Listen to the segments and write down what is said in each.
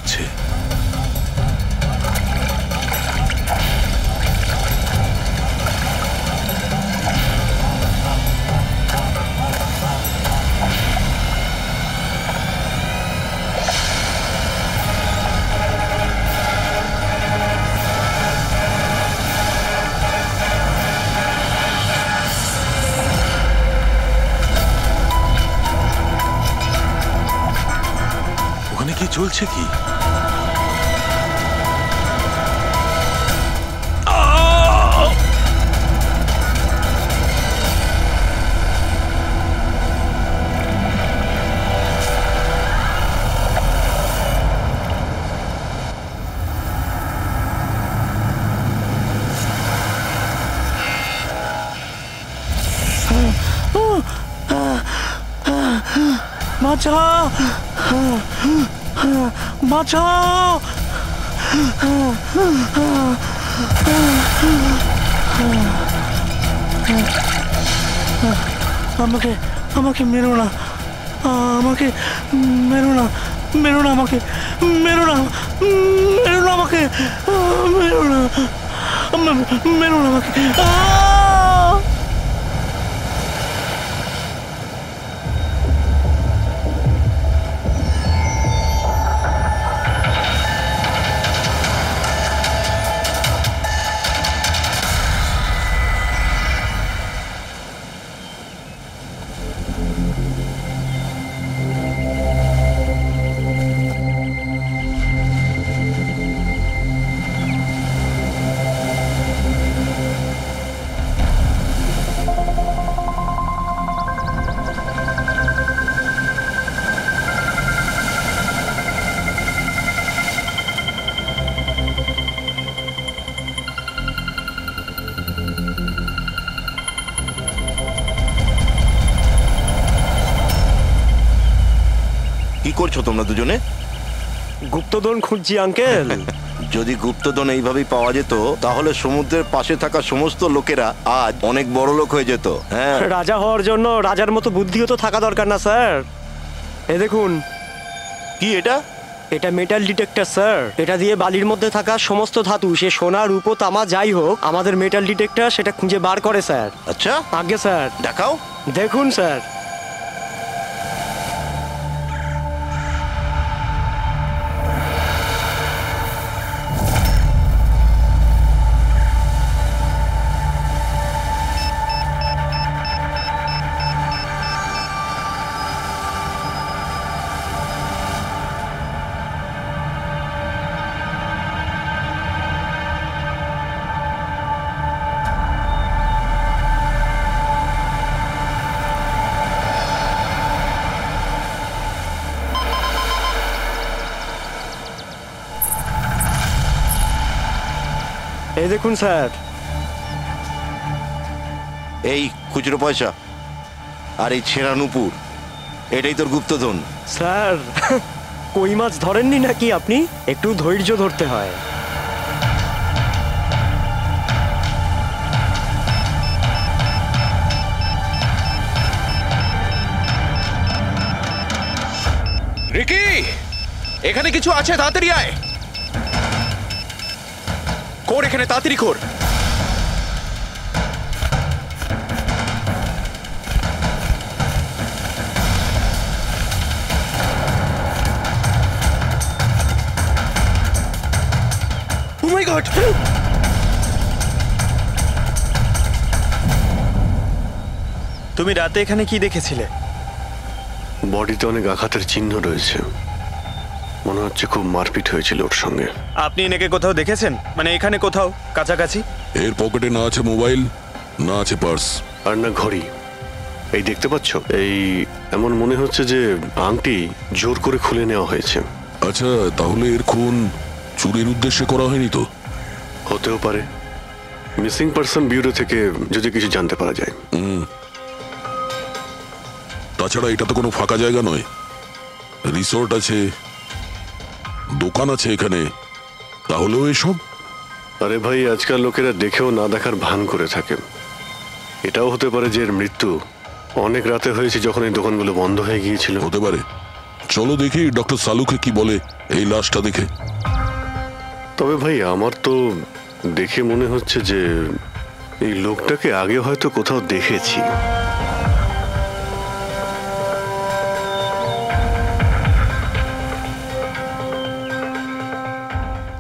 হচ্ছে। ওখানে কি চলছে কি? বাঁচাও, বাঁচাও। আমাকে আমাকে মেরো না, আমাকে মেরো না, মেরো না, আমাকে মেরো না, মেরো না, আমাকে মেরো না, মেরো না আমাকে। কি করছো তোমরা দুজনে? গুপ্তধন খুঁজছি আঙ্কেল। যদি গুপ্তধন এইভাবেই পাওয়া যেত তাহলে সমুদ্রের পাশে থাকা সমস্ত লোকেরা আজ অনেক বড় লোক হয়ে যেত। হ্যাঁ, রাজা হওয়ার জন্য রাজার মতো বুদ্ধিও তো থাকা দরকার না স্যার? এ দেখুন, কি এটা? এটা মেটাল ডিটেক্টর স্যার। এটা দিয়ে বালির মধ্যে থাকা সমস্ত ধাতু, সে সোনা, রূপো, তামা যাই হোক, আমাদের মেটাল ডিটেক্টর সেটা খুঁজে বার করে স্যার। আচ্ছা, আগে স্যার দেখাও। দেখুন স্যার, এই দেখুন স্যার। এই খুচরো পয়সা আর এই ছেঁড়া নুপুর, এটাই তোর গুপ্তধন। স্যার, কই মাছ ধরেননি নাকি আপনি? একটু ধৈর্য ধরতে হয়। রিকি, এখানে কিছু আছে, তাড়াতাড়ি আয়। কর এখানে, তাড়াতাড়ি কর। Oh my God! তুমি রাতে এখানে কি দেখেছিলে? বডিতে অনেক আঘাতের চিহ্ন রয়েছে, মনে হচ্ছে খুব মারপিট হয়েছিল ওর সঙ্গে। আপনি এনাকে কোথাও দেখেছেন? মানে এখানে কোথাও কাছাকাছি? এর পকেটে না আছে মোবাইল, না আছে পার্স, আর না ঘড়ি। এই দেখতে পাচ্ছ, এই এমন মনে হচ্ছে যে আংটি জোর করে খুলে নেওয়া হয়েছে। আচ্ছা, তাহলে এর খুন চুরির উদ্দেশ্যে করা হয়নি তো? হতেও পারে। মিসিং পারসন ব্যুরো থেকে যদি কিছু জানতে পারা যায়। তাছাড়া এটা তো কোনো ফাঁকা জায়গা নয়, রিসোর্ট আছে, দোকান আছে এখানে, তাহলেও এসব? আরে ভাই, আজকাল লোকেরা দেখেও না দেখার ভান করে থাকে। এটাও হতে পারে যে এর মৃত্যু অনেক রাতে হয়েছে, যখন এই দোকানগুলো বন্ধ হয়ে গিয়েছিল। হতে পারে, চলো দেখি ডক্টর সালুকে কি বলে এই লাশটা দেখে। তবে ভাই আমার তো দেখে মনে হচ্ছে যে এই লোকটাকে আগে হয়তো কোথাও দেখেছি।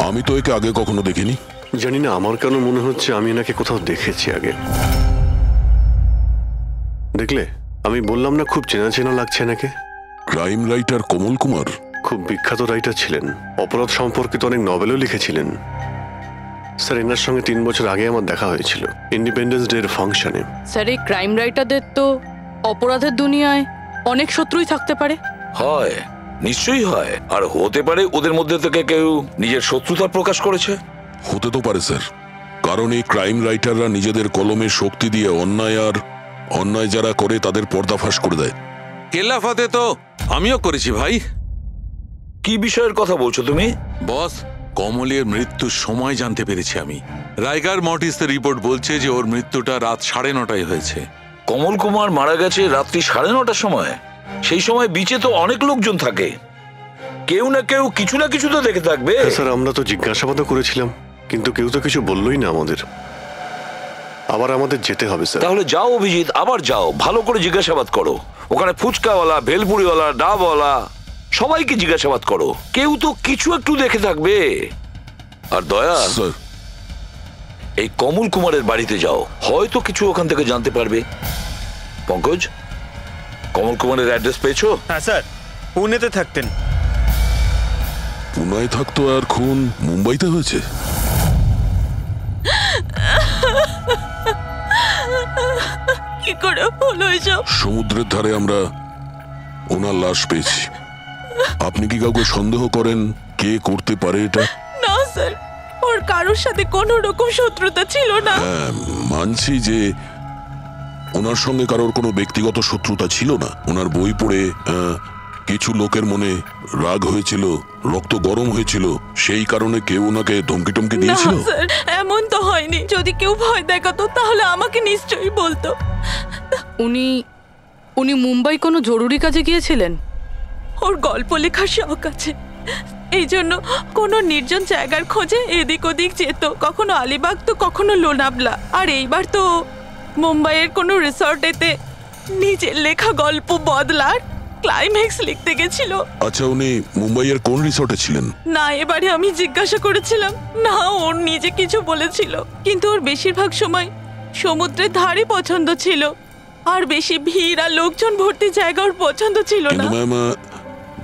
আমি তো একে আগে কখনো দেখিনি। জানি না, আমার কেন মনে হচ্ছে আমি এনাকে কোথাও দেখেছি আগে। দেখলে, আমি বললাম না খুব চেনা চেনা লাগছে এনাকে। ক্রাইম রাইটার কমল কুমার? খুব বিখ্যাত রাইটার ছিলেন, অপরাধ সম্পর্কিত অনেক নভেলও লিখেছিলেন। স্যার, এনার সঙ্গে 3 বছর আগে আমার দেখা হয়েছিল ইন্ডিপেন্ডেন্স ডে এর ফাংশনে। স্যার, এই ক্রাইম রাইটারদের তো অপরাধের দুনিয়ায় অনেক শত্রুই থাকতে পারে। হয়, নিশ্চয়ই হয়। আর হতে পারে ওদের মধ্যে থেকে কেউ নিজের শত্রুতা প্রকাশ করেছে। হতে তো পারে স্যার, কারণ এই ক্রাইম রাইটাররা নিজেদের কলমের শক্তি দিয়ে অন্যায় যারা করে তাদের পর্দাফাশ করে দেয়। কেল্লাফাতে তো আমিও করেছি ভাই। কি বিষয়ের কথা বলছো তুমি? বস, কমলের মৃত্যুর সময় জানতে পেরেছি আমি। রাইগার মর্টিসের রিপোর্ট বলছে যে ওর মৃত্যুটা রাত 9:30 হয়েছে। কমল কুমার মারা গেছে রাত্রি 9:30 সময়। সেই সময় বিচে তো অনেক লোকজন থাকে, কেউ না কেউ কিছু না কিছু তো দেখে থাকবে। হ্যাঁ স্যার, আমরা তো জিজ্ঞাসাবাদও করেছিলাম, কিন্তু কেউ তো কিছু বললোই না আমাদের। আবার আমাদের যেতে হবে স্যার। তাহলে যাও অভিজিৎ, আবার যাও, ভালো করে জিজ্ঞাসাবাদ করো। ওখানে ফুচকাওয়ালা, ভেলপুরিওয়ালা, ডাবওয়ালা সবাইকে জিজ্ঞাসাবাদ করো, কেউ তো কিছু একটু দেখে থাকবে। আর দয়া, স্যার, এই কমল কুমারের বাড়িতে যাও, হয়তো কিছু ওখান থেকে জানতে পারবে। পঙ্কজ, কমল কুমারের অ্যাড্রেস পেয়েছো? হ্যাঁ স্যার, পুনেতে থাকতেন। পুনায় থাকতো আর খুন মুম্বাইতে হয়েছে? কি করে হলো এসব? সমুদ্রের ধারে আমরা ওনার লাশ পেয়েছি। আপনি কি কাউকে সন্দেহ করেন কে করতে পারে এটা? না স্যার, ওর কারোর সাথে কোনো রকম শত্রুতা ছিল না। হ্যাঁ, মানছি যে ওনার সঙ্গে কারোর কোনো ব্যক্তিগত শত্রুতা ছিল না। ওনার বই পড়ে কিছু লোকের মনে রাগ হয়েছিল, রক্ত গরম হয়েছিল, সেই কারণে কেউ ওনাকে ধমকি টমকি না দিয়েছিল। স্যার, এমন তো হয়নি। যদি কেউ ভয় দেখাতো তাহলে আমাকে নিশ্চয়ই বলতো। উনি মুম্বাই কোনো জরুরি কাজে গিয়েছিলেন। ওর গল্প লেখার শখ আছে, এই জন্য কোনো নির্জন জায়গার খোঁজে এদিক ওদিক যেত, কখনো আলিবাগ তো কখনো লোনাবলা। আর এইবার তো মুম্বাইয়ের কোনো রিসর্টেতে নিজের লেখা গল্প বদলার ক্লাইম্যাক্স লিখতে গেছিল। আচ্ছা, উনি মুম্বাইয়ের কোন রিসর্টে ছিলেন? না, এবারে আমি জিজ্ঞাসা করেছিলাম না, ওর নিজে কিছু বলেছিল। কিন্তু ওর বেশিরভাগ সময় সমুদ্রের ধারে পছন্দ ছিল, আর বেশি ভিড় আর লোকজন ভর্তি জায়গা ওর পছন্দ ছিল না। কিন্তু ম্যাম,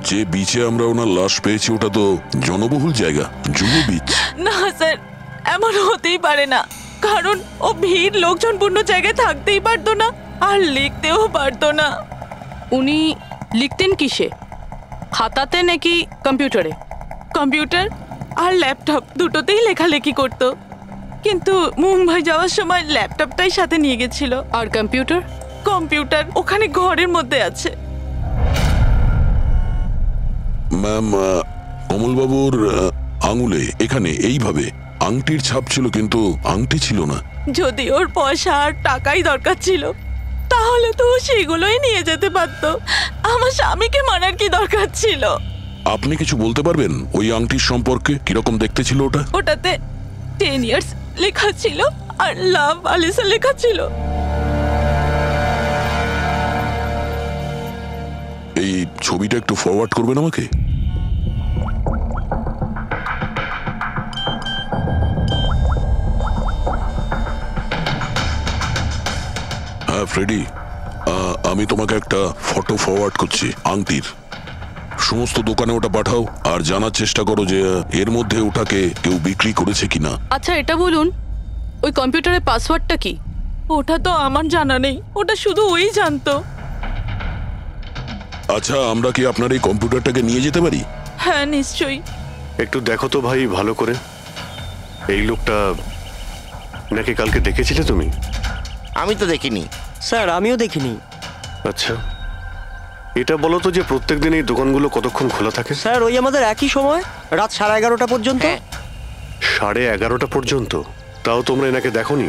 যে বিচে আমরা ওনার লাশ পেয়েছি ওটা তো জনবহুল জায়গা, জুহু বিচ। না স্যার, এমন হতেই পারে না, কারণ ও ভিড় লোকজনপূর্ণ জায়গায় থাকতেই পারতো না, আর লিখতেও পারতো না। উনি লিখতেন কিসে? খাতাতে নাকি কম্পিউটারে? কম্পিউটার আর ল্যাপটপ দুটোতেই লেখালেখি করতো, কিন্তু মুম্বাই যাওয়ার সময় ল্যাপটপটাই সাথে নিয়ে গেছিল। আর কম্পিউটার ওখানে ঘরের মধ্যে আছে। ম্যাম, কমলবাবুর আঙুলে এখানে এইভাবে আংটির ছাপ ছিল, কিন্তু আংটি ছিল না। যদি ওর পয়সা আর টাকাই দরকার ছিল তাহলে তো সেগুলোই নিয়ে যেতে পারতো। আমার স্বামীকে মারার কি দরকার ছিল? আপনি কিছু বলতে পারবেন ওই আংটির সম্পর্কে? কিরকম দেখতে ছিল ওটা? ওটাতে 10 ইয়ার্স লেখা ছিল আর লাভ আলিসা লেখা ছিল। এই ছবিটা একটু ফরওয়ার্ড করবেন আমাকে? হ্যাঁ ফ্রেডি, আমি তোমাকে একটা ফটো ফরওয়ার্ড করছি আংটির। সমস্ত দোকানে ওটা পাঠাও আর জানার চেষ্টা করো যে এর মধ্যে ওটাকে কেউ বিক্রি করেছে কিনা। আচ্ছা, এটা বলুন, ওই কম্পিউটারের পাসওয়ার্ডটা কি? ওটা তো আমার জানা নেই, ওটা শুধু ওই জানতো। আচ্ছা, আমরা কি আপনার এই কম্পিউটারটাকে নিয়ে যেতে পারি? হ্যাঁ নিশ্চয়ই। একটু দেখো তো ভাই ভালো করে, এই লোকটা নাকি কালকে দেখেছিলে তুমি? আমি তো দেখিনি। স্যার, আমিও দেখিনি। আচ্ছা, এটা বলো তো যে প্রত্যেক দিন এই দোকানগুলো কতক্ষণ খোলা থাকে? স্যার, ওই আমাদের একই সময়, রাত 11:30 পর্যন্ত। 11:30 পর্যন্ত? তাও তোমরা এনাকে দেখোনি?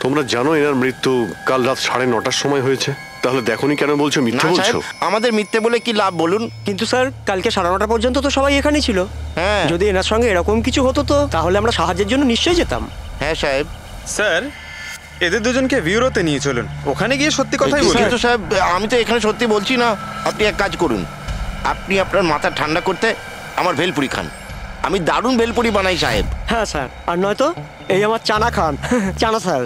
তোমরা জানো এনার মৃত্যু কাল রাত 9:30 সময় হয়েছে। তাহলে দেখোনি কেন বলছো, না মিথ্যে সাহেব, বলছো? আমাদের মিথ্যে বলে কি লাভ বলুন? কিন্তু স্যার কালকে 9:30 পর্যন্ত তো সবাই এখানেই ছিল। হ্যাঁ যদি এনার সঙ্গে এরকম কিছু হতো তো তাহলে আমরা সাহায্যের জন্য নিশ্চয়ই যেতাম। হ্যাঁ সাহেব। স্যার এদের দুজনকে ভিউরোতে নিয়ে চলুন, ওখানে গিয়ে সত্যি কথাই বলুন। কিন্তু সাহেব আমি তো এখানে সত্যি বলছি না। আপনি এক কাজ করুন, আপনি আপনার মাথা ঠান্ডা করতে আমার ভেলপুরি খান। আমি দারুণ ভেলপুরি বানাই সাহেব। হ্যাঁ স্যার, আর নয়তো এই আমার চানা খান। চানা স্যার।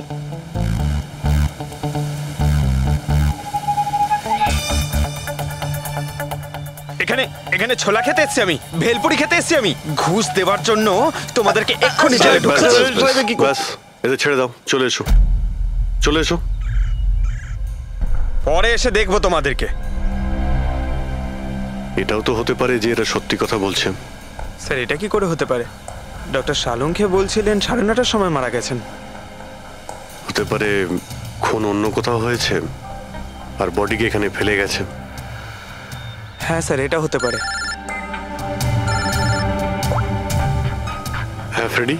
এখানে এখানে ছোলা খেতে এসেছি আমি, ভেলপুরি খেতে এসেছি আমি। ঘুষ দেওয়ার জন্য তোমাদেরকে এক্ষুনি জেলে ব্যাস, ঢুকাতে ব্যাস, হবে। ব্যাস, ব্যাস, এদের ছেড়ে দাও, চলে এসো, চলে এসো। পরে এসে দেখবো তোমাদেরকে। এটাও তো হতে পারে যে এরা সত্যি কথা বলছে। স্যার এটা কি করে হতে পারে? ডক্টর শালুংকে বলছিলেন 9:30টার সময় মারা গেছেন। হতে পারে খুন অন্য কোথাও হয়েছে আর বডিকে এখানে ফেলে গেছে। হ্যাঁ স্যার, এটা হতে পারে। হ্যাঁ ফ্রেডি,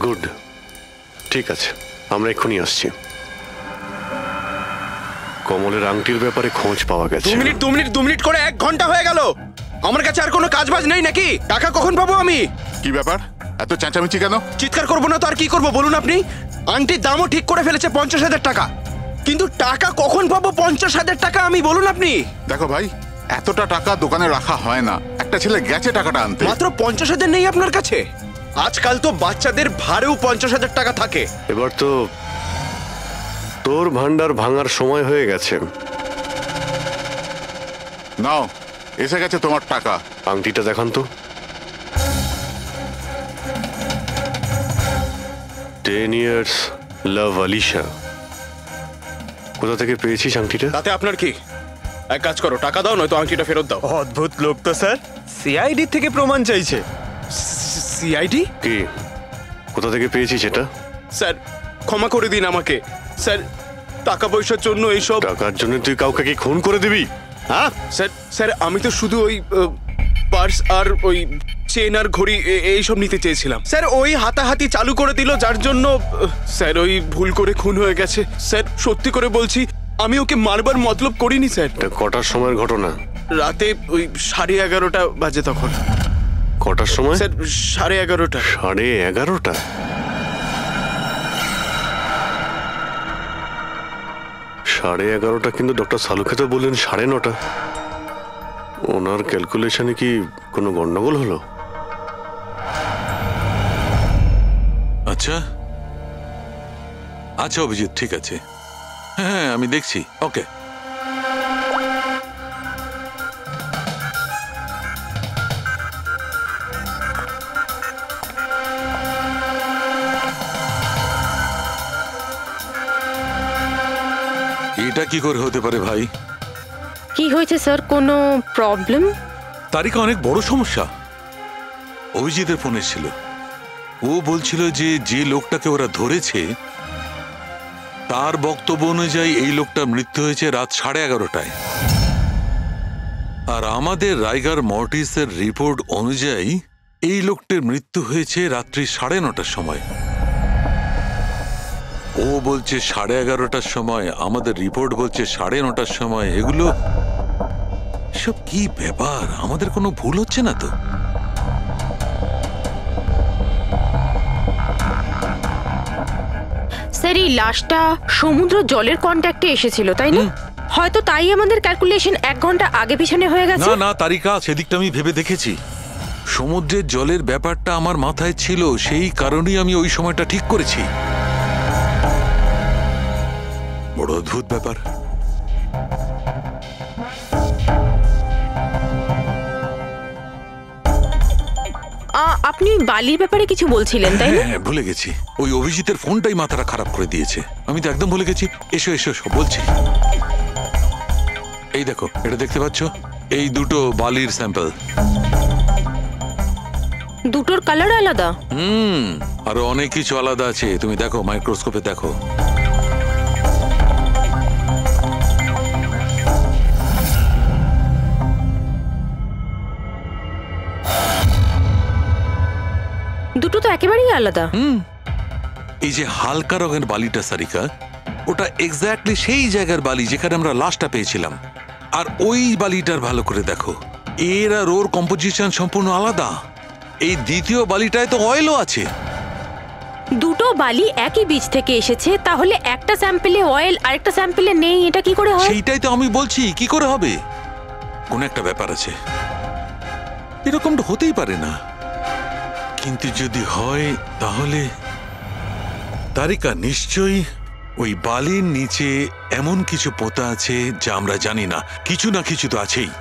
গুড, ঠিক আছে, আমরা এক্ষুনি আসছি। কমলের আংটির ব্যাপারে খোঁজ পাওয়া গেছে। 2 মিনিট করে 1 ঘন্টা হয়ে গেল। আমার কাছে আর কোনো কাজবাজ নেই নাকি? টাকা কখন পাবো আমি? কি ব্যাপার, এত চেঁচামেচি কেন? চিৎকার করবো না তো আর কি করবো বলুন আপনি? আংটির দামও ঠিক করে ফেলেছে 50,000 টাকা, কিন্তু টাকা কখন পাবো 50,000 টাকা আমি বলুন আপনি? দেখো ভাই, এতটা টাকা দোকানে রাখা হয় না। একটা ছেলে গেছে টাকাটা আনতে। মাত্র 50,000 নেই আপনার কাছে? আজকাল তো বাচ্চাদের ভাড়েও 50,000 টাকা থাকে। এবার তো তোর ভান্ডার ভাঙার সময় হয়ে গেছে। নাও, এসে গেছে তোমার টাকা। আংটিটা দেখান তো। 10 years লাভ আলিশা। কোথা থেকে পেয়েছিস আংটিটা? তাতে আপনার কি? এক কাজ করো, টাকা দাও, নয়তো আংটিটা ফেরত দাও। অদ্ভুত লোক তো স্যার, সিআইডি থেকে প্রমাণ চাইছে। সিআইডি? কি, কোথা থেকে পেয়েছিস এটা? স্যার ক্ষমা করে দিন আমাকে। স্যার টাকা পয়সার জন্য এইসব। টাকার জন্য তুই কাউকে কি খুন করে দিবি? হ্যাঁ স্যার স্যার আমি তো শুধু ওই পার্স আর ওই চেন আর ঘড়ি এইসব নিতে চেয়েছিলাম। স্যার ওই হাতাহাতি চালু করে দিল, যার জন্য স্যার ওই ভুল করে খুন হয়ে গেছে। স্যার সত্যি করে বলছি, আমি ওকে মারবার মতলব করিনি স্যার। এটা কটার সময়ের ঘটনা? রাতে ওই 11:30 বাজে তখন। কটার সময়? স্যার 11:30। 11:30? সাড়ে 11:30 কিন্তু ডক্টর সালুকে তো বললেন 9:30। ওনার ক্যালকুলেশনে কি কোনো গন্ডগোল হলো? আচ্ছা আচ্ছা অভিজিৎ, ঠিক আছে, হ্যাঁ আমি দেখছি, ওকে। এটা কি করে হতে পারে ভাই? কি হয়েছে স্যার, কোনো প্রবলেম? তারিখে অনেক বড় সমস্যা। অভিজিতের ফোন এসেছিল, ও বলছিল যে যে লোকটাকে ওরা ধরেছে তার বক্তব্য অনুযায়ী এই লোকটার মৃত্যু হয়েছে রাত 11:30টায়, আর আমাদের রাইগার মর্টিসের রিপোর্ট অনুযায়ী এই লোকটির মৃত্যু হয়েছে রাত্রি 9:30টার সময়। ও বলছে 11:30টার সময়, আমাদের রিপোর্ট বলছে 9:30টার সময়। এগুলো সব কি ব্যাপার? আমাদের কোনো ভুল হচ্ছে না তো? স্যার এই লাশটা সমুদ্র জলের কন্ট্যাক্টে এসেছিল, তাই না? হয়তো তাই আমাদের ক্যালকুলেশন 1 ঘন্টা আগে পিছনে হয়ে গেছে। না না তারিকা, সেদিকটা আমি ভেবে দেখেছি। সমুদ্রের জলের ব্যাপারটা আমার মাথায় ছিল, সেই কারণেই আমি ওই সময়টা ঠিক করেছি। বড় অদ্ভুত ব্যাপার। আপনি বালির ব্যাপারে কিছু বলছিলেন, তাই না? হ্যাঁ ভুলে গেছি, ওই অভিজিতের ফোনটাই মাথাটা খারাপ করে দিয়েছে। আমি তো একদম ভুলে গেছি। এসো এসো, সব বলছি। এই দেখো, এটা দেখতে পাচ্ছ? এই দুটো বালির স্যাম্পল। দুটোর কালার আলাদা। আরো অনেক কিছু আলাদা আছে, তুমি দেখো, মাইক্রোস্কোপে দেখো। দুটো তো একেবারেই আলাদা। এই যে হালকা রঙের বালিটা সারিকা, ওটা এক্স্যাক্টলি সেই জায়গার বালি যেখানে আমরা লাশটা পেয়েছিলাম। আর ওই বালিটার ভালো করে দেখো, এর আর ওর কম্পোজিশন সম্পূর্ণ আলাদা। এই দ্বিতীয় বালিটায় তো অয়েলও আছে। দুটো বালি একই বীজ থেকে এসেছে, তাহলে একটা স্যাম্পলে অয়েল আরেকটা স্যাম্পলে নেই, এটা কি করে হয়? সেইটাই তো আমি বলছি, কি করে হবে? কোন একটা ব্যাপার আছে, এরকমটা হতেই পারে না। কিন্তু যদি হয় তাহলে তারিকা নিশ্চয়ই ওই বালির নিচে এমন কিছু পোতা আছে যা আমরা জানি না। কিছু না কিছু তো আছেই,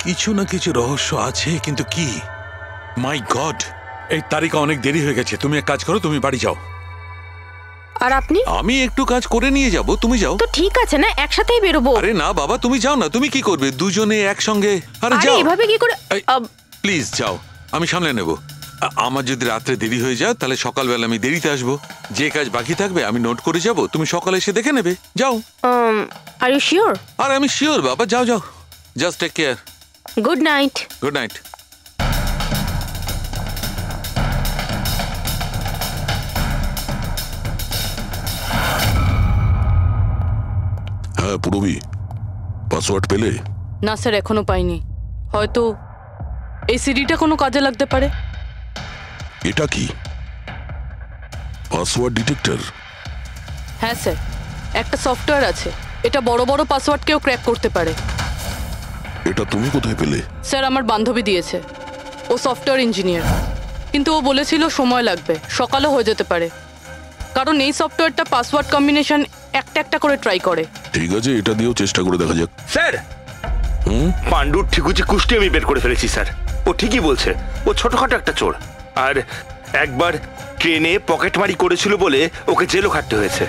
কিছু না কিছু রহস্য আছে, কিন্তু কি? মাই গড, এই তারিকা অনেক দেরি হয়ে গেছে। তুমি এক কাজ করো, তুমি বাড়ি যাও। আর আপনি? আমি একটু কাজ করে নিয়ে যাব, তুমি যাও। তো ঠিক আছে না, একসাথেই বেরোবো। আরে না বাবা, তুমি যাও না। তুমি কি করবে দুজনে একসঙ্গে? আরে আরে যাও। এভাবে কি করে? প্লিজ যাও, আমি সামলে নেব। আমার যদি রাত্রে দেরি হয়ে যায় তাহলে সকালবেলা আমি দেরিতে আসবো। যে কাজ বাকি থাকবে আমি নোট করে যাব, তুমি সকালে এসে দেখে নেবে। যাও। Are you sure? আর আমি শিওর বাবা, যাও যাও, just take care. Good night. Good night. হ্যাঁ পুরবি, পাসওয়ার্ড পেলে? না স্যার, এখনো পাইনি। হয়তো এই সিডিটা কোনো কাজে লাগতে পারে। এটা কি পাসওয়ার্ড ডিটেক্টর? হ্যাঁ স্যার, একটা সফটওয়্যার আছে, এটা বড় বড় পাসওয়ার্ডকেও ক্র্যাক করতে পারে। এটা তুমি কোথায় পেলে? স্যার, আমার বান্ধবী দিয়েছে। ও সফটওয়্যার ইঞ্জিনিয়ার, কিন্তু ও বলেছিল সময় লাগবে, সকালও হয়ে যেতে পারে, কারণ এই সফটওয়্যারটা পাসওয়ার্ড কম্বিনেশন একটা একটা করে ট্রাই করে। ঠিক আছে, এটা দিয়েও চেষ্টা করে দেখা যাক। স্যার, পাণ্ডুর ঠিকুচি কুষ্টি আমি বের করে ফেলেছি স্যার। ও ঠিকই বলছে, ও ছোটখাটো একটা চোর। আর একবার ট্রেনে পকেটমারি করেছিল বলে ওকে জেলও খাটতে হয়েছে।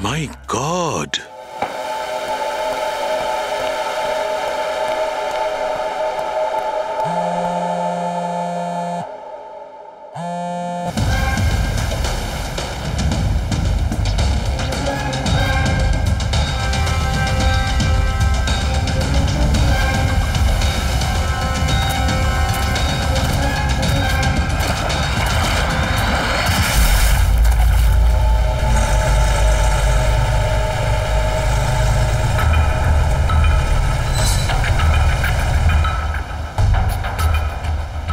মাই গড,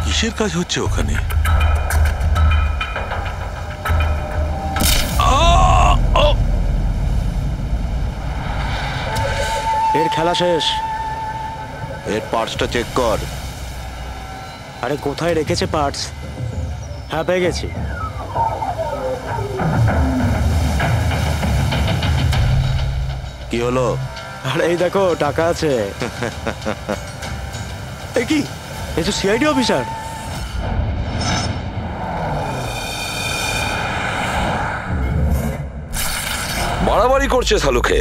কিসের কাজ হচ্ছে ওখানে? এর খেলা শেষ। এর পার্টসটা চেক কর। আরে কোথায় রেখেছে পার্টস? হ্যাঁ, পেয়ে গেছি। কি হলো? আরে এই দেখো, টাকা আছে। এ কি, এ তো সিআইডি অফিসার। বাড়াবাড়ি করছে সালুকে,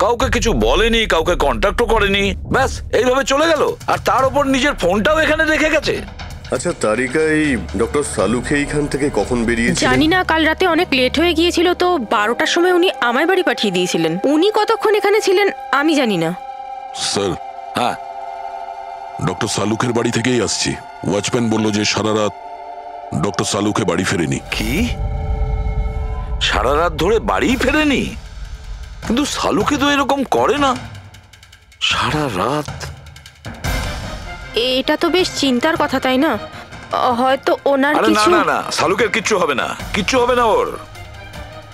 কাউকে কিছু বলেনি, কাউকে কন্ট্যাক্টও করেনি, ব্যাস এইভাবে চলে গেল। আর তার উপর নিজের ফোনটাও এখানে রেখে গেছে। আচ্ছা তারিকা, এই ডক্টর সালুকে এইখান থেকে কখন বেরিয়েছিলেন? জানি না, কাল রাতে অনেক লেট হয়ে গিয়েছিল তো 12টার সময় উনি আমায় বাড়ি পাঠিয়ে দিয়েছিলেন। উনি কতক্ষণ এখানে ছিলেন আমি জানি না। স্যার, হ্যাঁ, ডক্টর সালুকের বাড়ি থেকেই আসছি। ওয়াচম্যান বলল যে সারা রাত ডক্টর সালুকে বাড়ি ফেরেনি। কি সারা রাত ধরে বাড়ি ফেরেনি? কিন্তু সালুকে তো এরকম করে না, সারা রাত। এটা তো বেশ চিন্তার কথা, তাই না? হয়তো ওনার আরে না কিছু। না না, সালুকের কিচ্ছু হবে না, কিচ্ছু হবে না ওর।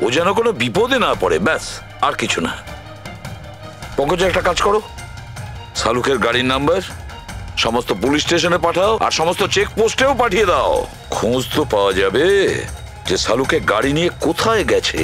ও যেন কোনো বিপদে না পড়ে, ব্যাস, আর কিছু না। পঙ্কজ, একটা কাজ করো, সালুকের গাড়ির নাম্বার সমস্ত পুলিশ স্টেশনে পাঠাও, আর সমস্ত চেক পোস্টেও পাঠিয়ে দাও। খোঁজ তো পাওয়া যাবে যে সালুকে গাড়ি নিয়ে কোথায় গেছে।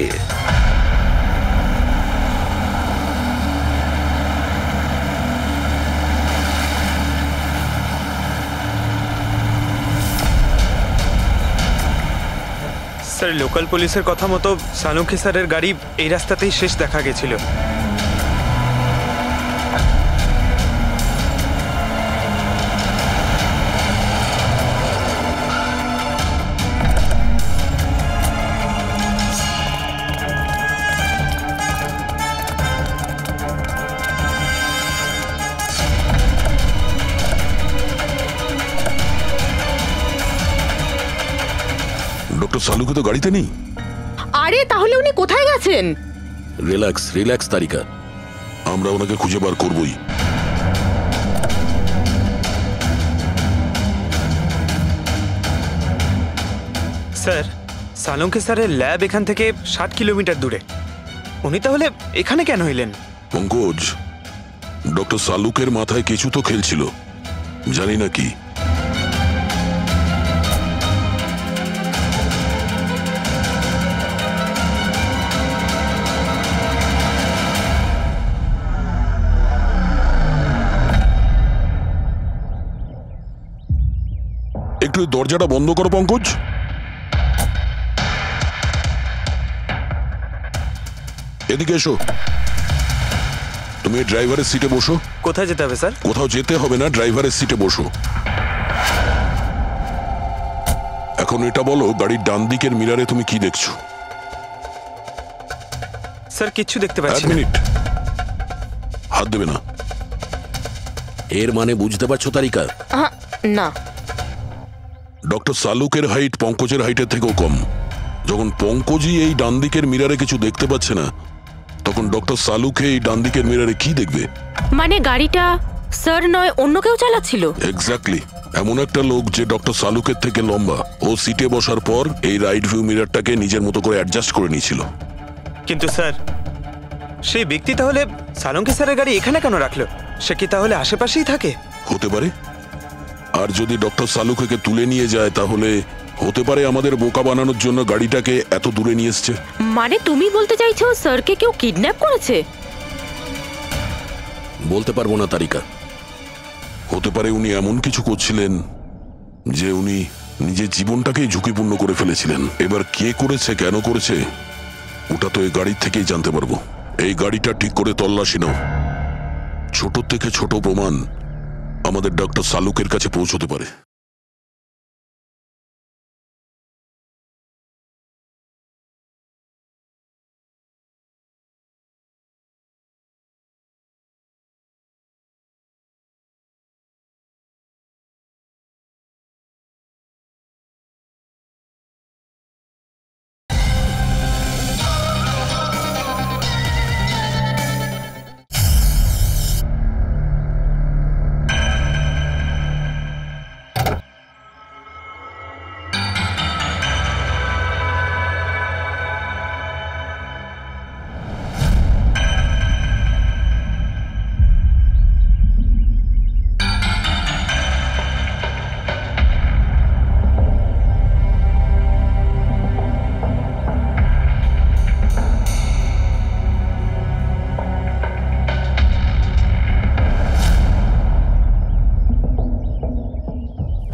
স্যার লোকাল পুলিশের কথা মতো সালুঙ্কি স্যারের গাড়ি এই রাস্তাতেই শেষ দেখা গেছিল। ডক্টর সালুকে তো গাড়িতে নেই। আরে তাহলে উনি কোথায় গেছেন? রিল্যাক্স রিল্যাক্স তারিকা, আমরা ওনাকে খুঁজে বার করবই। স্যার সালুঙ্কি স্যারের ল্যাব এখান থেকে 60 কিলোমিটার দূরে। উনি তাহলে এখানে কেন এলেন? পঙ্কজ, ডক্টর সালুকের মাথায় কিছু তো খেলছিল, জানি না কি। একটু দরজাটা বন্ধ করো পঙ্কজ। এদিকে এসো। তুমি ড্রাইভারের সিটে বসো। কোথায় যেতে হবে স্যার? কোথাও যেতে হবে না, ড্রাইভারের সিটে বসো। এখন এটা বলো, গাড়ির ডান দিকের মিরারে তুমি কি দেখছো? স্যার কিচ্ছু দেখতে এক পাচ্ছি না। মিনিট, হাত দেবে না। এর মানে বুঝতে পারছো তারিকা? না। ডক্টর সালুকের হাইট পঙ্কজের হাইটের থেকেও কম। যখন পঙ্কজই এই ডান দিকের মিরারে কিছু দেখতে পাচ্ছে না, তখন ডক্টর সালুকে এই ডান দিকের মিরারে কি দেখবে? মানে গাড়িটা স্যার নয় অন্য কেউ চালাচ্ছিল? এক্স্যাক্টলি, এমন একটা লোক যে ডক্টর সালুকের থেকে লম্বা। ও সিটে বসার পর এই রাইট ভিউ মিরারটাকে নিজের মতো করে অ্যাডজাস্ট করে নিয়েছিল। কিন্তু স্যার সেই ব্যক্তি তাহলে সালুঙ্কি স্যারের গাড়ি এখানে কেন রাখলো? সে কি তাহলে আশেপাশেই থাকে? হতে পারে। আর যদি ডক্টর সালুকে তুলে নিয়ে যায়, তাহলে হতে পারে আমাদের বোকা বানানোর জন্য গাড়িটাকে এত দূরে নিয়ে এসছে। মানে তুমি বলতে চাইছো স্যারকে কেউ কিডন্যাপ করেছে? বলতে পারবো না তারিকা। হতে পারে উনি এমন কিছু করছিলেন যে উনি নিজের জীবনটাকেই ঝুঁকিপূর্ণ করে ফেলেছিলেন। এবার কে করেছে, কেন করেছে, ওটা তো এই গাড়ির থেকেই জানতে পারবো। এই গাড়িটা ঠিক করে তল্লাশি নাও। ছোট থেকে ছোট প্রমাণ আমাদের ডক্টর সালুকের কাছে পৌঁছতে পারে।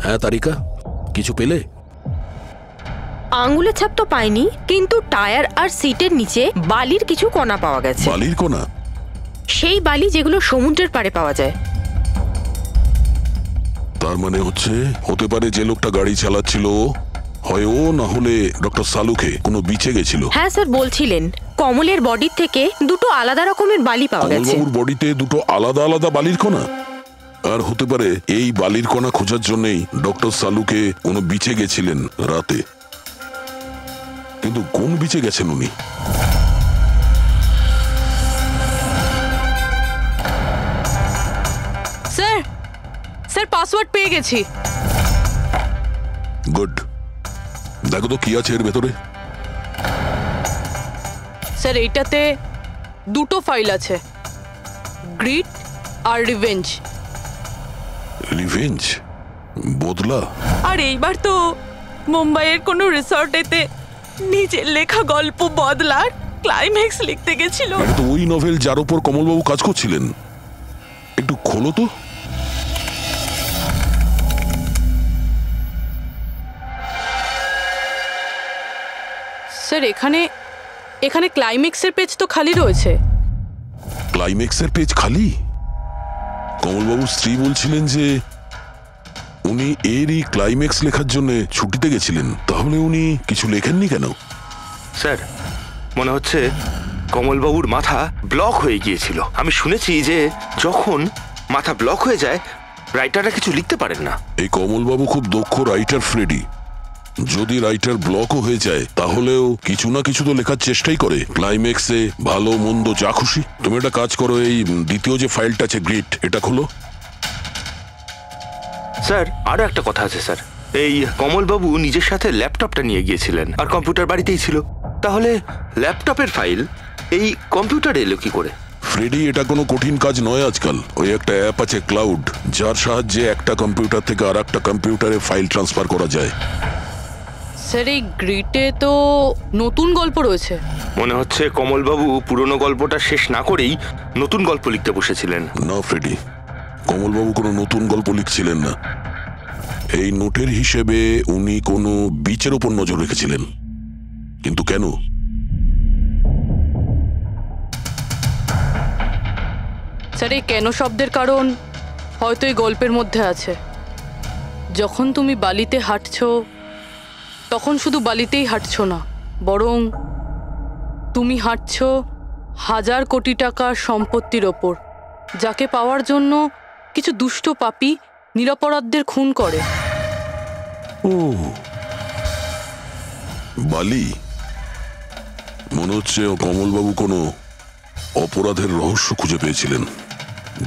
হ্যাঁ তারিকা, কিছু পেলে? আঙ্গুলের ছাপ তো পাইনি, কিন্তু টায়ার আর সিটের নিচে বালির কিছু কণা পাওয়া গেছে। বালির কণা? সেই বালি যেগুলো সমুদ্রের পাড়ে পাওয়া যায়। তার মানে হচ্ছে হতে পারে যে লোকটা গাড়ি চালাচ্ছিল হয় ও, না হলে ডক্টর সালুকে কোনো বিচে গেছিল। হ্যাঁ স্যার বলছিলেন কমলের বডির থেকে দুটো আলাদা রকমের বালি পাওয়া গেছে। কমলবাবুর বডিতে দুটো আলাদা আলাদা বালির কণা? আর হতে পারে এই বালির কণা খোঁজার জন্যই ডক্টর সালুকে কোনো বিচে গেছিলেন রাতে। কিন্তু কোন বিচে গেছেন উনি? স্যার স্যার পাসওয়ার্ড পেয়ে গেছি। গুড, দেখো তো কি আছে এর ভেতরে। স্যার এইটাতে দুটো ফাইল আছে, গ্রিড আর রিভেঞ্জ। রিভেঞ্জ? বদলা? আর এইবার তো মুম্বাইয়ের কোনো রিসর্টেতে নিজের লেখা গল্প বদলার ক্লাইম্যাক্স লিখতে গেছিল। এটা তো ওই নভেল যার উপর কমলবাবু কাজ করছিলেন। একটু খোলো তো। স্যার এখানে এখানে ক্লাইম্যাক্সের পেজ তো খালি রয়েছে। ক্লাইম্যাক্সের পেজ খালি? কমলবাবুর স্ত্রী বলছিলেন যে উনি এরই ক্লাইম্যাক্স লেখার জন্য ছুটিতে গেছিলেন, তাহলে উনি কিছু লেখেননি কেন? স্যার মনে হচ্ছে কমলবাবুর মাথা ব্লক হয়ে গিয়েছিল। আমি শুনেছি যে যখন মাথা ব্লক হয়ে যায় রাইটাররা কিছু লিখতে পারেন না। এই কমলবাবু খুব দক্ষ রাইটার ফ্রেডি। যদি রাইটার ব্লকও হয়ে যায় তাহলেও কিছু না কিছু তো লেখার চেষ্টাই করে। ক্লাইম্যাক্সে ভালো মন্দ যা খুশি। তুমি একটা কাজ করো, এই দ্বিতীয় যে ফাইলটা আছে গ্রিট, এটা খোলো। স্যার আরো একটা কথা আছে স্যার, এই কমলবাবু নিজের সাথে ল্যাপটপটা নিয়ে গিয়েছিলেন আর কম্পিউটার বাড়িতেই ছিল। তাহলে ল্যাপটপের ফাইল এই কম্পিউটারে এলো কি করে? ফ্রেডি, এটা কোনো কঠিন কাজ নয় আজকাল। ওই একটা অ্যাপ আছে ক্লাউড, যার সাহায্যে একটা কম্পিউটার থেকে আর একটা কম্পিউটারে ফাইল ট্রান্সফার করা যায়। স্যার এই গ্রিটে তো নতুন গল্প রয়েছে। মনে হচ্ছে কমলবাবু পুরনো গল্পটা শেষ না করেই নতুন গল্প লিখতে বসেছিলেন। না ফ্রেডি, কমলবাবু কোনো নতুন গল্প লিখছিলেন না। এই নোটের হিসেবে উনি কোনো বিচের উপর নজর রেখেছিলেন। কিন্তু কেন? স্যার এই কেন শব্দের কারণ হয়তো এই গল্পের মধ্যে আছে। যখন তুমি বালিতে হাঁটছো তখন শুধু বালিতেই হাঁটছো না, বরং তুমি হাঁটছো 1000 কোটি টাকার সম্পত্তির ওপর, যাকে পাওয়ার জন্য কিছু দুষ্ট পাপী নিরপরাধদের খুন করে। ও বালি, মনে হচ্ছে কমলবাবু কোনো অপরাধের রহস্য খুঁজে পেয়েছিলেন,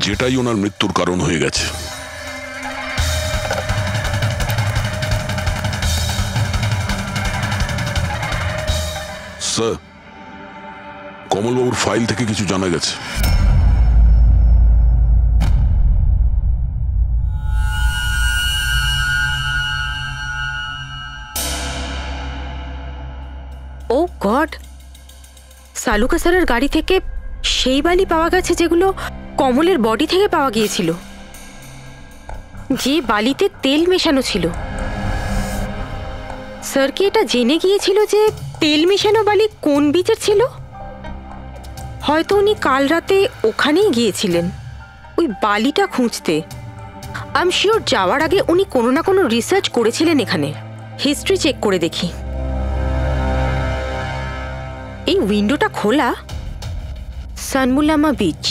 যেটাই ওনার মৃত্যুর কারণ হয়ে গেছে। স্যার, কমলবাবুর ফাইল থেকে কিছু জানা গেছে। ও গড, সালুকা স্যারের গাড়ি থেকে সেই বালি পাওয়া গেছে যেগুলো কমলের বডি থেকে পাওয়া গিয়েছিল, যে বালিতে তেল মেশানো ছিল। স্যার কি এটা জেনে গিয়েছিল যে তেল মেশানো বালি কোন বিচের ছিল? হয়তো উনি কাল রাতে ওখানেই গিয়েছিলেন ওই বালিটা খুঁজতে। আই এম শিওর যাওয়ার আগে উনি কোনো না কোনো রিসার্চ করেছিলেন এখানে। হিস্ট্রি চেক করে দেখি। এই উইন্ডোটা খোলা। সানমুলামা বিচ,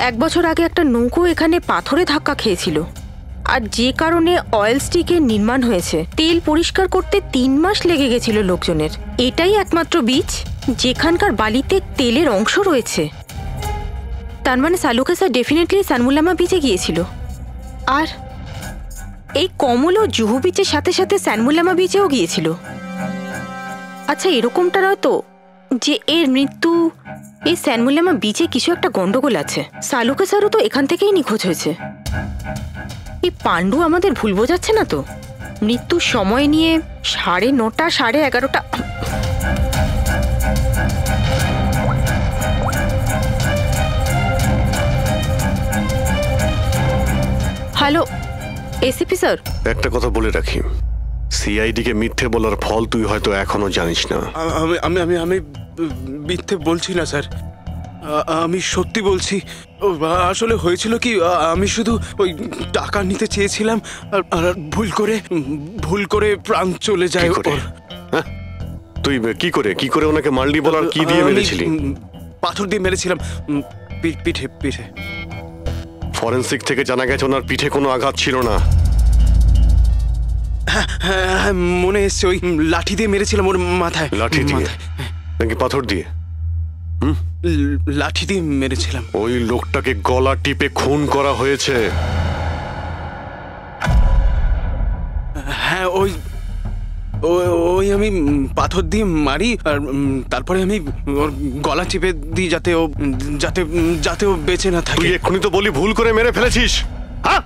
1 বছর আগে একটা নৌকো এখানে পাথরে ধাক্কা খেয়েছিল, আর যে কারণে অয়েল স্টিকের নির্মাণ হয়েছে। তেল পরিষ্কার করতে 3 মাস লেগে গেছিল লোকজনের। এটাই একমাত্র বিচ যেখানকার বালিতে তেলের অংশ রয়েছে। তার মানে সালুকা স্যার ডেফিনেটলি সানমুলামা বিচে গিয়েছিল। আর এই কমলও জুহু বিচের সাথে সাথে সানমুলামা বিচেও গিয়েছিল। আচ্ছা, এরকমটা নয় তো যে এর মৃত্যু এই সানমুলামা বিচে কিছু একটা গন্ডগোল আছে? সালুকা স্যারও তো এখান থেকেই নিখোঁজ হয়েছে। এই পাণ্ডু আমাদের ভুল বোঝাচ্ছে না তো? মৃত্যুর সময় নিয়ে 9:30 11:30। হ্যালো এসিপি স্যার, একটা কথা বলে রাখি, সিআইডি কে মিথ্যে বলার ফল তুই হয়তো এখনো জানিস না। আমি আমি আমি মিথ্যে বলছি না স্যার, আমি সত্যি বলছি। আসলে হয়েছিল কি, আমি শুধু ওই টাকা নিতে চেয়েছিলাম আর ভুল করে প্রাণ চলে যায় ওর। হ্যাঁ, তুই কি করে ওনাকে মারলি বল, আর কি দিয়ে মেরেছিলি? পাথর দিয়ে মেরেছিলাম, পিঠে। ফরেনসিক থেকে জানা গেছে ওনার পিঠে কোনো আঘাত ছিল না। হ্যাঁ, মনে এসছে, ওই লাঠি দিয়ে মেরেছিলাম ওর মাথায়। লাঠি দিয়ে নাকি পাথর দিয়ে? লাঠি দিয়ে মেরেছিলাম। ওই লোকটাকে গলা টিপে খুন করা হয়েছে। হ্যাঁ, ওই আমি পাথর দিয়ে মারি, আর তারপরে আমি ওর গলা চিপে দিই যাতে ও বেঁচে না থাকে। তুই এক্ষুনি তো বলি ভুল করে মেরে ফেলেছিস। হ্যাঁ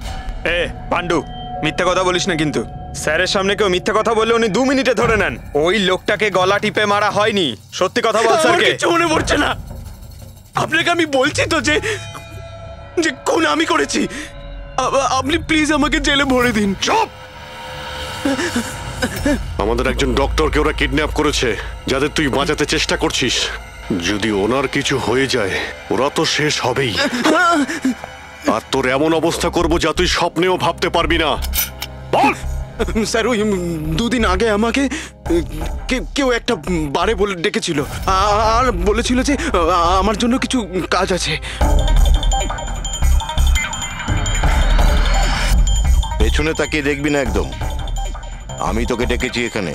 এ পাণ্ডু, মিথ্যা কথা বলিস না কিন্তু। স্যারের সামনে কেউ মিথ্যা কথা বললে উনি 2 মিনিটে ধরে নেন। ওই লোকটাকে গলা টিপে মারা হয়নি। সত্যি কথা বল স্যারকে। কিছু মনে পড়ছে না। আপনাকে আমি বলছি তো যে খুন আমি করেছি। আপনি প্লিজ আমাকে জেলে ভরে দিন। চুপ! আমাদের একজন ডক্টরকে ওরা কিডন্যাপ করেছে, যাদের তুই বাঁচাতে চেষ্টা করছিস। যদি ওনার কিছু হয়ে যায় ওরা তো শেষ হবেই। আর তোর এমন অবস্থা করব যা তুই স্বপ্নেও ভাবতে পারবি না। বল। স্যার ওই 2 দিন আগে আমাকে কেউ একটা বারে বলে ডেকেছিল আর বলেছিল যে আমার জন্য কিছু কাজ আছে। পেছনে তাকিয়ে দেখবি না একদম। আমি তোকে ডেকেছি এখানে।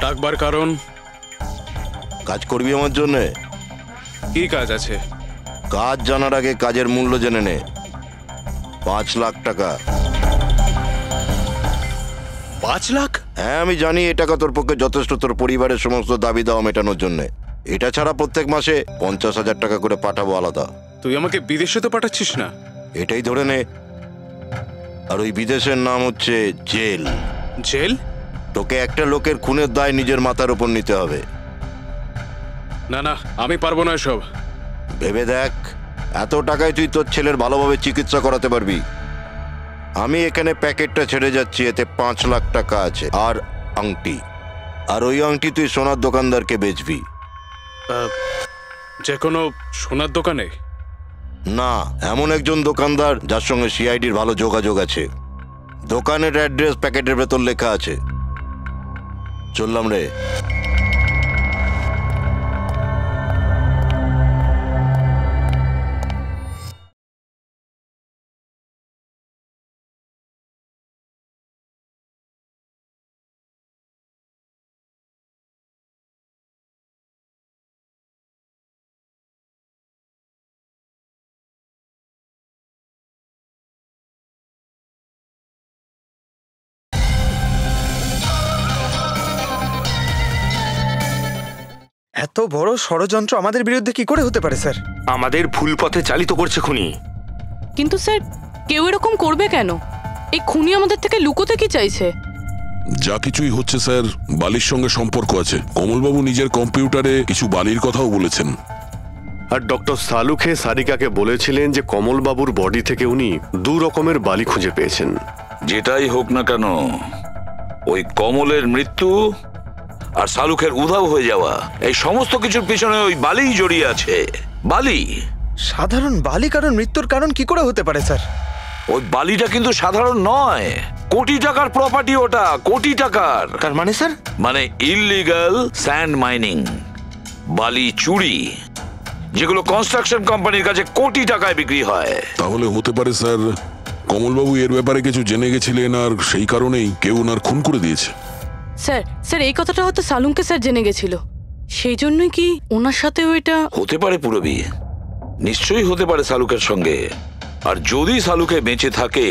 ডাকবার কারণ? কাজ করবি আমার জন্য। কি কাজ আছে? কাজ জানার আগে কাজের মূল্য জেনে নে। 5 লাখ টাকা। 5 লাখ? হ্যাঁ আমি জানি এই টাকা তোর পক্ষে যথেষ্ট তোর পরিবারের সমস্ত দাবি দাওয়া মেটানোর জন্য। এটা ছাড়া প্রত্যেক মাসে 50,000 টাকা করে পাঠাবো আলাদা। তুই আমাকে বিদেশে তো পাঠাচ্ছিস না? এটাই ধরে নে। আর ওই বিদেশের নাম হচ্ছে জেল। জেল? তোকে একটা লোকের খুনের দায় নিজের মাথার উপর নিতে হবে। না না, আমি পারবো না এসব। ভেবে দেখ, এত টাকায় তুই তোর ছেলের ভালোভাবে চিকিৎসা করাতে পারবি। আমি এখানে প্যাকেটটা ছেড়ে যাচ্ছি, এতে 5 লাখ টাকা আছে আর আংটি। আর ওই আংটি তুই সোনার দোকানদারকে বেচবি। যে কোনো সোনার দোকানে? না, এমন একজন দোকানদার যার সঙ্গে সিআইডির ভালো যোগাযোগ আছে। দোকানের অ্যাড্রেস প্যাকেটের ভেতর লেখা আছে। চললাম রে। এত বড় ষড়যন্ত্র আমাদের বিরুদ্ধে কি করে হতে পারে স্যার? আমাদের ভুল পথে চালিত করছে খুনি। কিন্তু স্যার, কেউ এরকম করবে কেন? এই খুনি আমাদের থেকে লুকোতে কি চাইছে? যা কিছুই হচ্ছে স্যার, বালির সঙ্গে সম্পর্ক আছে। কমলবাবু নিজের কম্পিউটারে কিছু বালির কথাও বলেছেন। আর ডক্টর সালুখে সারিকাকে বলেছিলেন যে কমলবাবুর বডি থেকে উনি 2 রকমের বালি খুঁজে পেয়েছেন। যেটাই হোক না কেন, ওই কমলের মৃত্যু আর শালুকের উধাও হয়ে যাওয়া, এই সমস্ত কিছুর পিছনে ওই বালি জড়িয়ে আছে। বালি? সাধারণ বালি কারণ মৃত্যুর কারণ কি করে হতে পারে স্যার? ওই বালিটা কিন্তু সাধারণ নয়, কোটি টাকার প্রপার্টি ওটা, কোটি টাকার। তার মানে স্যার? মানে ইললিগাল স্যান্ড মাইনিং, বালি চুরি, যেগুলো কনস্ট্রাকশন কোম্পানির কাছে কোটি টাকায় বিক্রি হয়। তাহলে হতে পারে স্যার কমলবাবু এর ব্যাপারে কিছু জেনে গেছিলেন আর সেই কারণেই কেউ ওনার খুন করে দিয়েছে। স্যার এই কথাটা হয়তো সালুমকে স্যার জেনে গেছিল, সেই জন্যই কি ওনার সাথেও এটা হতে পারে। পুরবি নিশ্চয়ই হতে পারে সালুকের সঙ্গে। আর যদি সালুকে বেঁচে থাকে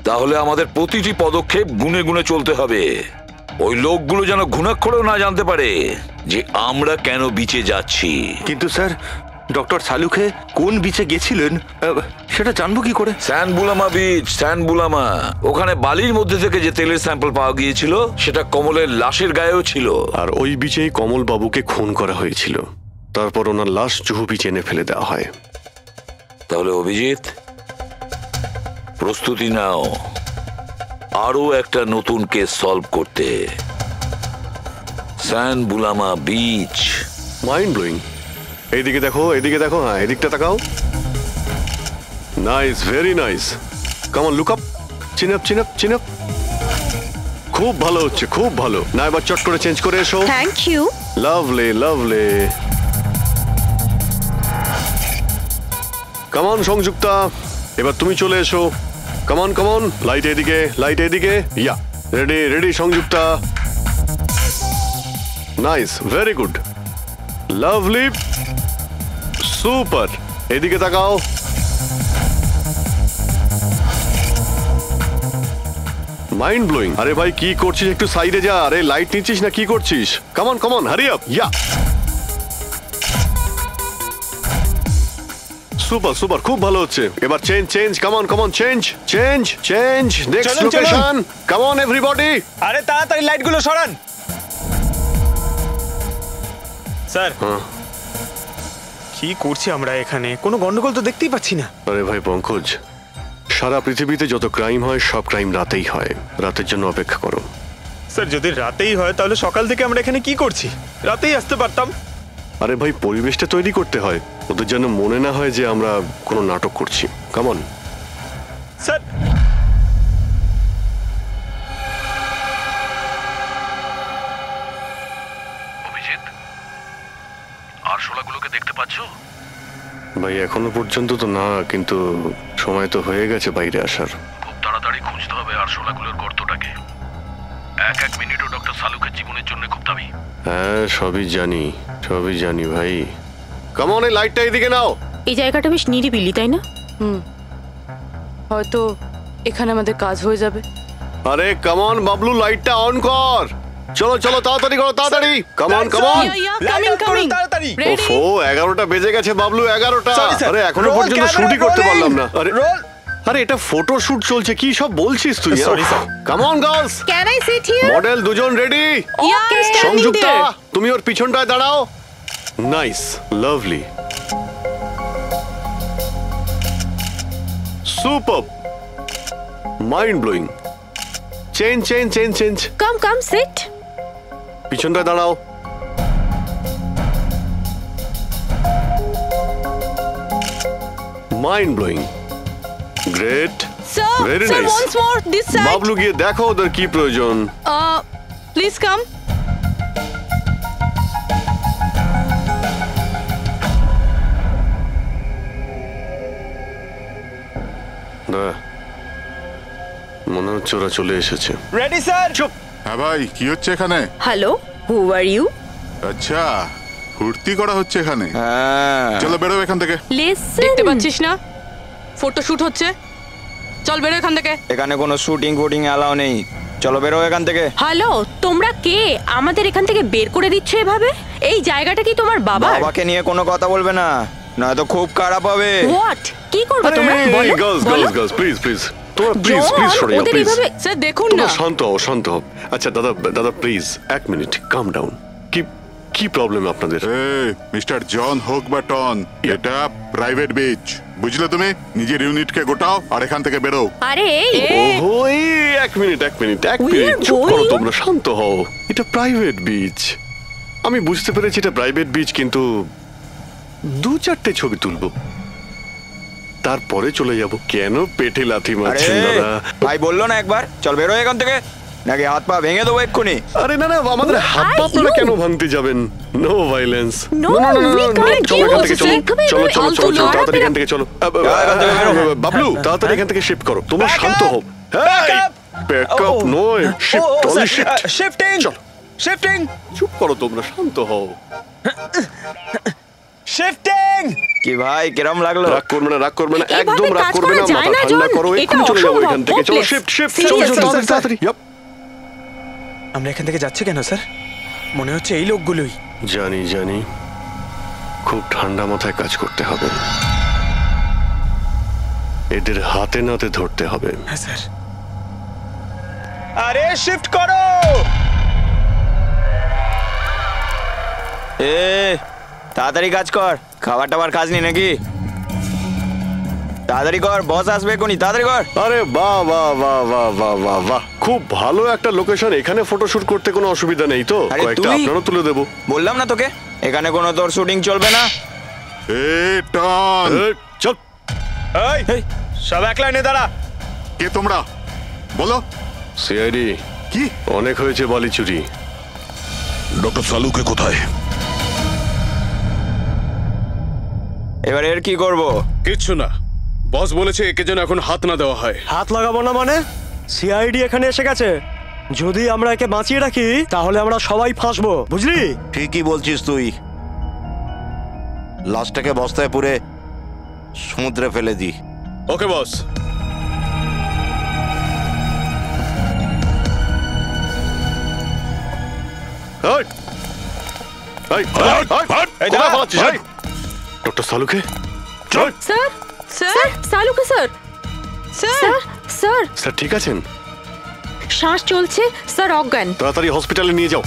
তাহলে আমাদের প্রতিটি পদক্ষেপ গুনে গুনে চলতে হবে। ওই লোকগুলো যেন ঘুণাক্ষরেও না জানতে পারে যে আমরা কেন বিচে যাচ্ছি। কিন্তু স্যার, ডক্টর সালুখে কোন বিচে গেছিলেন সেটা জানবো কি করে? স্যান বুলামা বিচ, স্যান বুলামা। ওখানে বালির মধ্যে থেকে যে তেলের স্যাম্পল পাওয়া গিয়েছিল সেটা কমলের লাশের গায়েও ছিল। আর ওই বিচেই কমলবাবুকে খুন করা হয়েছিল। তারপর ওনার লাশ জুহু বিচে এনে ফেলে দেওয়া হয়। তাহলে অভিজিৎ, প্রস্তুতি নাও আরো একটা নতুন কেস সলভ করতে। স্যান বুলামা বিচ। Mind blowing. এইদিকে দেখো, এদিকে দেখো, হ্যাঁ এদিকটা তাকাও। Nice, very nice. Come on, look up, chin up, chin up, chin up. খুব ভালো হচ্ছে, খুব ভালো। না এবার চট করে চেঞ্জ করে এসো। Thank you. Lovely, lovely. Come on Sanjukta, এবার তুমি চলে এসো। Come on, come on. Light এদিকে, লাইট এদিকে। Yeah, ready, ready Sanjukta. Nice, very good, lovely, super. এদিকে তাকাও। Mind blowing. আরে ভাই কি করছিস? একটু সাইডে যা। আরে লাইট নিচ্ছিস না কি করছিস? Come on, come on, hurry up. Yeah, super, super, খুব ভালো হচ্ছে। এবার change, change, come on, come on, change, change, change. Next location. Come on everybody. আরে তাড়াতাড়ি লাইটগুলো সরান। স্যার, কি করছি আমরা এখানে? কোনো গন্ডগোল তো দেখতেই পাচ্ছি না। আরে ভাই পঙ্কজ, সারা পৃথিবীতে যত ক্রাইম হয় সব ক্রাইম রাতেই হয়। রাতের জন্য অপেক্ষা করো। স্যার যদি রাতেই হয় তাহলে সকাল থেকে আমরা এখানে কি করছি? রাতেই আসতে পারতাম। আরে ভাই, পরিবেশটা তৈরি করতে হয়, ওদের যেন মনে না হয় যে আমরা কোনো নাটক করছি। কামন স্যার অভিজিৎ, আরশোলাগুলোকে দেখতে পাচ্ছো? ভাই, এখনো পর্যন্ত তো না, কিন্তু সময় তো হয়ে গেছে বাইরে আসার। খুব তাড়াতাড়ি খুঁজতে হবে আরশোলাগুলোর গর্তটাকে। এক মিনিটও ডক্টর সালুকের জীবনের জন্য খুব দামি। হ্যাঁ, সবই জানি ভাই। কামন, এই লাইটটা এদিকে নাও। এই জায়গাটা বেশ নিরিবিলি, তাই না? হয়তো এখানে আমাদের কাজ হয়ে যাবে। আরে কামন বাবলু, লাইটটা অন কর। চলো তাড়াতাড়ি করো, তাড়াতাড়ি। কামন তাড়াতাড়ি। ওফো, 11টা বেজে গেছে বাবলু, 11টা। আরে এখনো পর্যন্ত শুটই করতে পারলাম না। আরে এটা ফটো শুট চলছে, কি সব বলছিস তুই? Come on girls, can I sit here? Model দুজন রেডি। ওকে, সংযুক্তা, তুমি ওর পিছনটায় দাঁড়াও। Nice, lovely, super, mind blowing. Change. Come sit. পিছনটায় দাঁড়াও। Mind blowing, great, very nice. once more this side. Bablu, গিয়ে দেখো ওদের কি প্রয়োজন। Please come. মনে হচ্ছে ওরা চলে এসেছে। Ready sir. চুপ। হ্যাঁ ভাই, কি হচ্ছে এখানে? Hello, who are you? আচ্ছা, ফুর্তি করা হচ্ছে এখানে। চলো বেরো এখান থেকে। লিসেন, দেখতে পাচ্ছিস না ফটো শুট হচ্ছে? চল বেরো এখান থেকে। এখানে কোনো শুটিং অ্যালাউ নেই, চলো বেরো এখান থেকে। হ্যালো, তোমরা কে? আমাদের এখান থেকে বের করে দিচ্ছ এভাবে? এই জায়গাটা কি তোমার বাবার? বাবাকে নিয়ে কোনো কথা বলবে না, নয়তো খুব খারাপ হবে। হোয়াট? কি করবে তোমরা? বলো। গার্লস প্লিজ তোমরা প্লিজ সরে যাও, প্লিজ। স্যার দেখুন না। শান্ত হও। আচ্ছা দাদা প্লিজ 1 মিনিট, কাম ডাউন। কি প্রবলেম আপনাদের? মিস্টার জন হোক বা টন, এটা প্রাইভেট বিচ, বুঝলে তুমি? নিজের ইউনিটকে গোটাও আর এখান থেকে বেরো। আরে ওহো, এই 1 মিনিট, চুপ করো তোমরা, শান্ত হও। এটা প্রাইভেট বিচ, আমি বুঝতে পেরেছি এটা প্রাইভেট বিচ, কিন্তু 2-4টে ছবি তুলবো, তারপরে চলে যাব। কেন পেটে লাথি মারছেন দাদা? ভাই বললো না একবার চল বেরো এখান থেকে, নাকি হাত পা ভেঙে দেবো এক্ষুনি? আরে না, আমাদের হাত পা আপনারা কেন ভাঙতে যাবেন? No violence. No, চলো এখান থেকে, চলো তাড়াতাড়ি এখান থেকে চলো। বাবলু, তাড়াতাড়ি এখান থেকে শিফট করো। তোমরা শান্ত হও। ব্যাকআপ নয়, শিফটিং। চুপ করো তোমরা, শান্ত হও। শিফটিং। কি ভাই, কিরম লাগলো? রাগ করবে না, একদম রাগ করবে না, মাথা ঠান্ডা করো, এক্ষুনি চলে যাবো এখান থেকে। চলো শিফট, চলো তাড়াতাড়ি। আমরা এখান থেকে যাচ্ছি কেন স্যার? মনে হচ্ছে এই লোকগুলোই। জানি, খুব ঠান্ডা মাথায় কাজ করতে হবে, এদের হাতে নাতে ধরতে হবে। হ্যাঁ স্যার। আরে শিফট করো। তাড়াতাড়ি কাজ কর, খাবার কাজ নেই নাকি? তাড়াতাড়ি কর, বস আসবে কোনি, তাড়াতাড়ি কর। আরে বাহ, খুব ভালো একটা লোকেশন, এখানে ফটোশুট করতে কোনো অসুবিধা নেই তো? কয়েকটা আপনারও তুলে দেবো। বললাম না তোকে এখানে কোনো তোর শুটিং চলবে না। চল। সব এক লাইনে দাঁড়া। কে তোমরা? বলো। সিআইডি। কি? অনেক হয়েছে বালি চুরি। ডক্টর সালুকে কোথায়? এবার এর কি করব? কিচ্ছু না, বস বলেছে একে যেন এখন হাত না দেওয়া হয়। হাত লাগাবো না মানে? সিআইডি এখানে এসে গেছে, যদি আমরা একে বাঁচিয়ে রাখি তাহলে আমরা সবাই ফাঁসবো, বুঝলি? ঠিকই বলছিস তুই। লাশটাকে বস্তায় পুরে সমুদ্রে ফেলে দি। ওকে বস। ডক্টর সালুকে। স্যার, সালুকে স্যার ঠিক আছেন? শ্বাস চলছে স্যার, অজ্ঞান। তাড়াতাড়ি হসপিটালে নিয়ে যাও।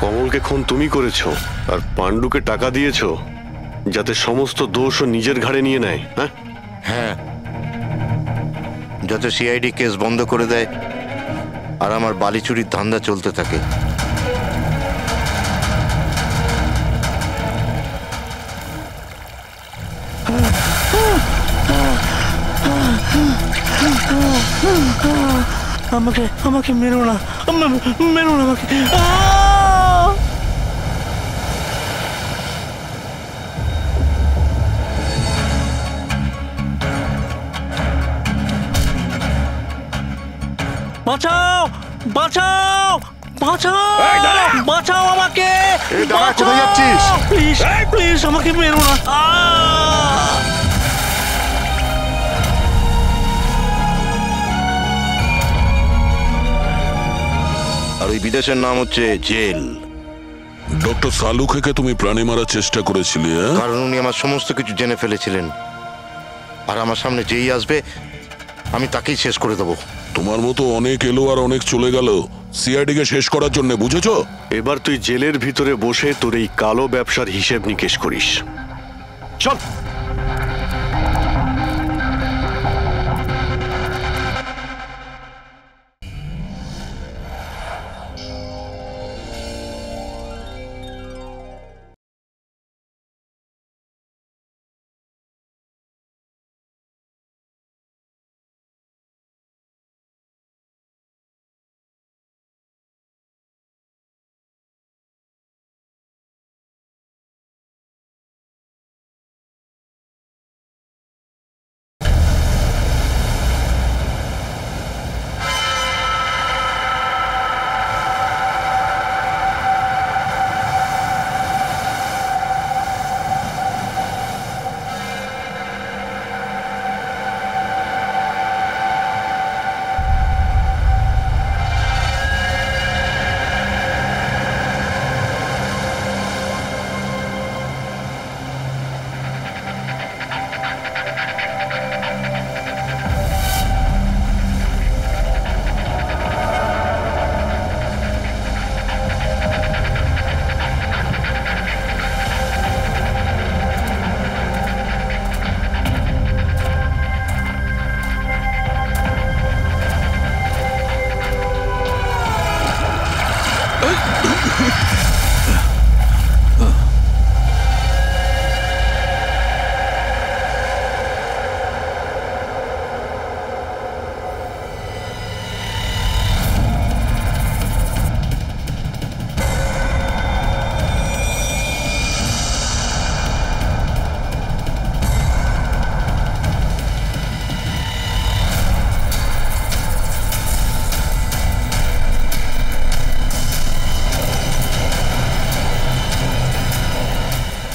কমলকে খুন তুমি করেছো আর পাণ্ডুকে টাকা দিয়েছো যাতে সমস্ত দোষ ও নিজের ঘাড়ে নিয়ে নেয়। হ্যাঁ হ্যাঁ, যাতে সিআইডি কেস বন্ধ করে দেয় আর আমার বালি চুরির ধান্দা চলতে থাকে। আমাকে আমাকে মেরো না, মেরো না আমাকে। বাঁচাও বাঁচাও বাঁচাও বাঁচাও আমাকে, কোথায় যাচ্ছিস? প্লিজ প্লিজ আমাকে মেরো না। আর ওই বিদেশের নাম হচ্ছে জেল। ডক্টর সালুখেকে তুমি প্রাণে মারার চেষ্টা করেছিলে? কারণ উনি আমার সমস্ত কিছু জেনে ফেলেছিলেন, আর আমার সামনে যেই আসবে আমি তাকেই শেষ করে দেবো। তোমার মতো অনেক এলো আর অনেক চলে গেল সিআইডি কে শেষ করার জন্য, বুঝেছো? এবার তুই জেলের ভিতরে বসে তোর এই কালো ব্যবসার হিসেব নিকেশ করিস। চল।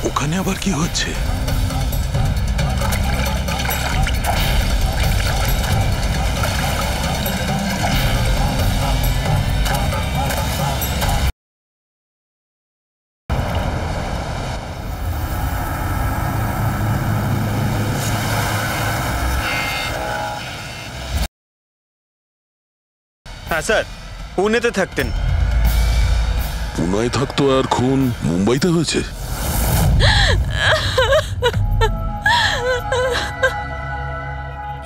ওখানে আবার কি হচ্ছে? হ্যাঁ স্যার, পুনেতে থাকতেন। পুনায় থাকতো আর খুন মুম্বাইতে হয়েছে?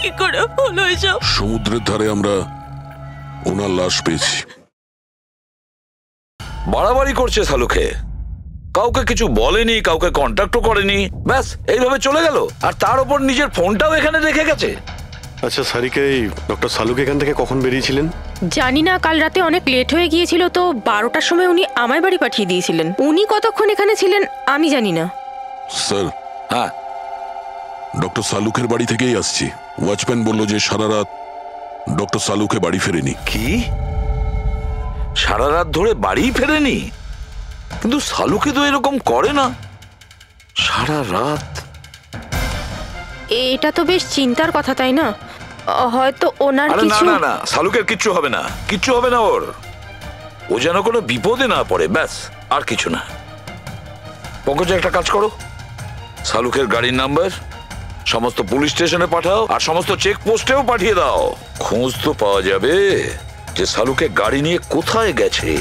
কি করে হলো এসব? সমুদ্রের ধারে আমরা ওনার লাশ পেয়েছি। বাড়াবাড়ি করছে সালুখে, কাউকে কিছু বলেনি, কাউকে কন্ট্যাক্টও করেনি, ব্যাস এইভাবে চলে গেল। আর তার উপর নিজের ফোনটাও এখানে রেখে গেছে। আচ্ছা সারিকা, এই ডক্টর সালুক এখান থেকে কখন বেরিয়েছিলেন? জানি না, কাল রাতে অনেক লেট হয়ে গিয়েছিল তো 12টার সময় উনি আমায় বাড়ি পাঠিয়ে দিয়েছিলেন। উনি কতক্ষণ এখানে ছিলেন আমি জানি না। স্যার, হ্যাঁ, ডক্টর সালুকের বাড়ি থেকেই আসছি। ওয়াচম্যান বলল যে সারা রাত ডক্টর সালুকে বাড়ি ফেরেনি। কি? সারা রাত ধরে বাড়ি ফেরেনি? কিন্তু সালুকে তো এরকম করে না। সারা রাত? এটা তো বেশ চিন্তার কথা, তাই না? হয়তো ওনার আরে না কিছু। না না, সালুকের কিচ্ছু হবে না, কিচ্ছু হবে না ওর। ও যেন কোনো বিপদে না পড়ে, ব্যাস, আর কিছু না। পঙ্কজ, একটা কাজ করো, সালুকের গাড়ির নাম্বার সমস্ত পুলিশ স্টেশনে পাঠাও আর সমস্ত চেক পোস্টেও পাঠিয়ে দাও। খোঁজ তো পাওয়া যাবে যে সালুকে গাড়ি নিয়ে কোথায় গেছে।